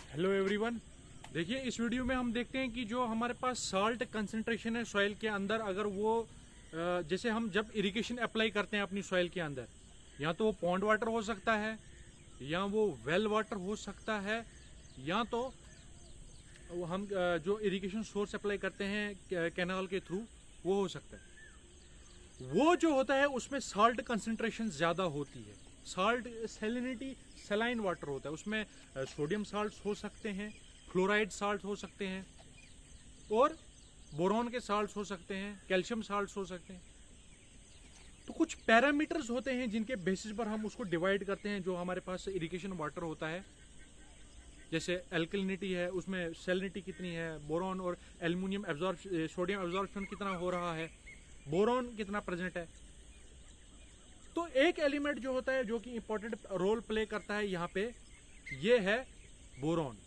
Hello everyone. देखिए, इस video में हम देखते हैं कि जो हमारे पास साल्ट कंसंट्रेशन है सॉइल के अंदर, अगर वो जैसे हम जब इरिगेशन अप्लाई करते हैं अपनी सॉइल के अंदर, या तो वो पॉन्ड वाटर हो सकता है, या वो वेल वाटर हो सकता है, या तो हम जो इरिगेशन सोर्स अप्लाई करते हैं कैनाल के थ्रू, वो हो सकता है। वो जो होता है उसमें साल्ट कंसंट्रेशन ज़्यादा होती है। साल्ट सैलिनिटी, सलाइन वाटर होता है, उसमें सोडियम साल्ट हो सकते हैं, फ्लोराइड साल्ट हो सकते हैं, और बोरॉन के साल्ट हो सकते हैं, कैल्शियम साल्ट हो सकते हैं। तो कुछ पैरामीटर्स होते हैं जिनके बेसिस पर हम उसको डिवाइड करते हैं। जो हमारे पास इरिगेशन वाटर होता है, जैसे एल्कलिनिटी है, उसमें सैलिनिटी कितनी है, बोरॉन और एल्युमिनियम सोडियम एब्जॉर्प्शन कितना हो रहा है, बोरॉन कितना प्रेजेंट है। तो एक एलिमेंट जो होता है जो कि इंपॉर्टेंट रोल प्ले करता है यहाँ पे, ये है बोरॉन।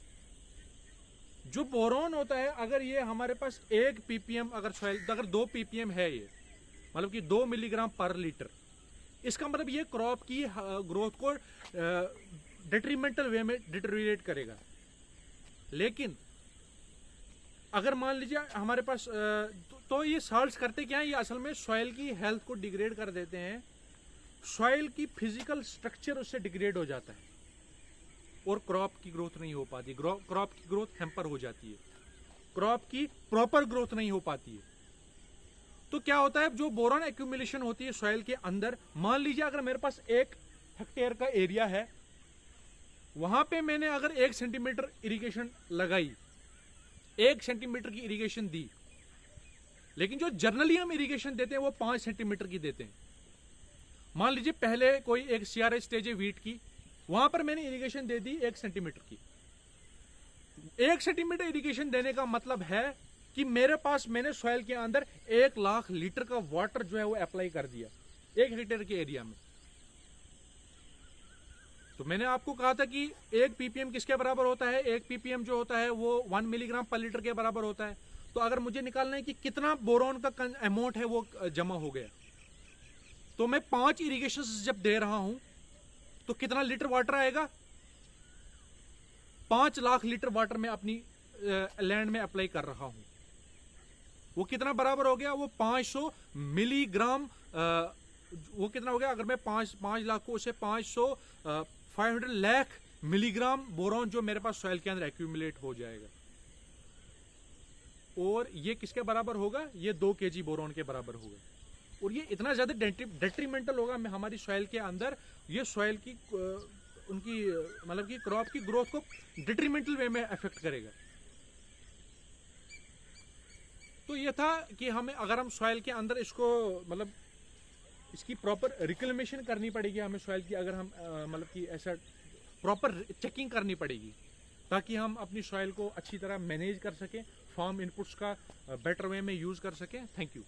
जो बोरॉन होता है, अगर ये हमारे पास 1 ppm अगर सॉइल, अगर 2 ppm है, ये मतलब कि 2 मिलीग्राम पर लीटर, इसका मतलब ये क्रॉप की ग्रोथ को डिट्रीमेंटल वे में डिटेरियोरेट करेगा। लेकिन अगर मान लीजिए हमारे पास तो ये साल्ट्स करते क्या है, ये असल में सॉइल की हेल्थ को डिग्रेड कर देते हैं। सॉइल की फिजिकल स्ट्रक्चर उससे डिग्रेड हो जाता है और क्रॉप की ग्रोथ नहीं हो पाती, क्रॉप की ग्रोथ हैम्पर हो जाती है, क्रॉप की प्रॉपर ग्रोथ नहीं हो पाती है। तो क्या होता है, जो बोरॉन एक्यूमुलेशन होती है सॉइल के अंदर, मान लीजिए अगर मेरे पास 1 हेक्टेयर का एरिया है, वहां पे मैंने अगर 1 सेंटीमीटर इरिगेशन लगाई, 1 सेंटीमीटर की इरिगेशन दी, लेकिन जो जर्नली हम इरिगेशन देते हैं वो 5 सेंटीमीटर की देते हैं। मान लीजिए पहले कोई एक CRS स्टेज है वीट की, वहां पर मैंने इरिगेशन दे दी 1 सेंटीमीटर की। 1 सेंटीमीटर इरिगेशन देने का मतलब है कि मेरे पास मैंने सॉइल के अंदर 1 लाख लीटर का वाटर जो है वो अप्लाई कर दिया 1 हेक्टेयर के एरिया में। तो मैंने आपको कहा था कि 1 ppm किसके बराबर होता है, 1 ppm जो होता है वो 1 मिलीग्राम पर लीटर के बराबर होता है। तो अगर मुझे निकालना है कि कितना बोरॉन का अमाउंट है वो जमा हो गया, तो मैं 5 इरिगेशन जब दे रहा हूं तो कितना लीटर वाटर आएगा, 5 लाख लीटर वाटर मैं अपनी लैंड में अप्लाई कर रहा हूं। वो कितना बराबर हो गया, वो 500 मिलीग्राम। वो कितना हो गया, अगर मैं 5 लाख को उसे 500 लाख मिलीग्राम बोरॉन जो मेरे पास सॉइल के अंदर एक्यूमुलेट हो जाएगा। और ये किसके बराबर होगा, ये 2 kg बोरॉन के बराबर होगा। और ये इतना ज्यादा डेट्रीमेंटल होगा हमारी सॉइल के अंदर, ये सॉइल की उनकी मतलब कि क्रॉप की ग्रोथ को डिट्रीमेंटल वे में अफेक्ट करेगा। तो ये था कि हमें, अगर हम सॉइल के अंदर इसको मतलब इसकी प्रॉपर रिक्लेमेशन करनी पड़ेगी हमें सॉइल की, अगर हम मतलब कि ऐसा प्रॉपर चेकिंग करनी पड़ेगी, ताकि हम अपनी सॉइल को अच्छी तरह मैनेज कर सकें, फार्म इनपुट्स का बेटर वे में यूज कर सकें। Thank you.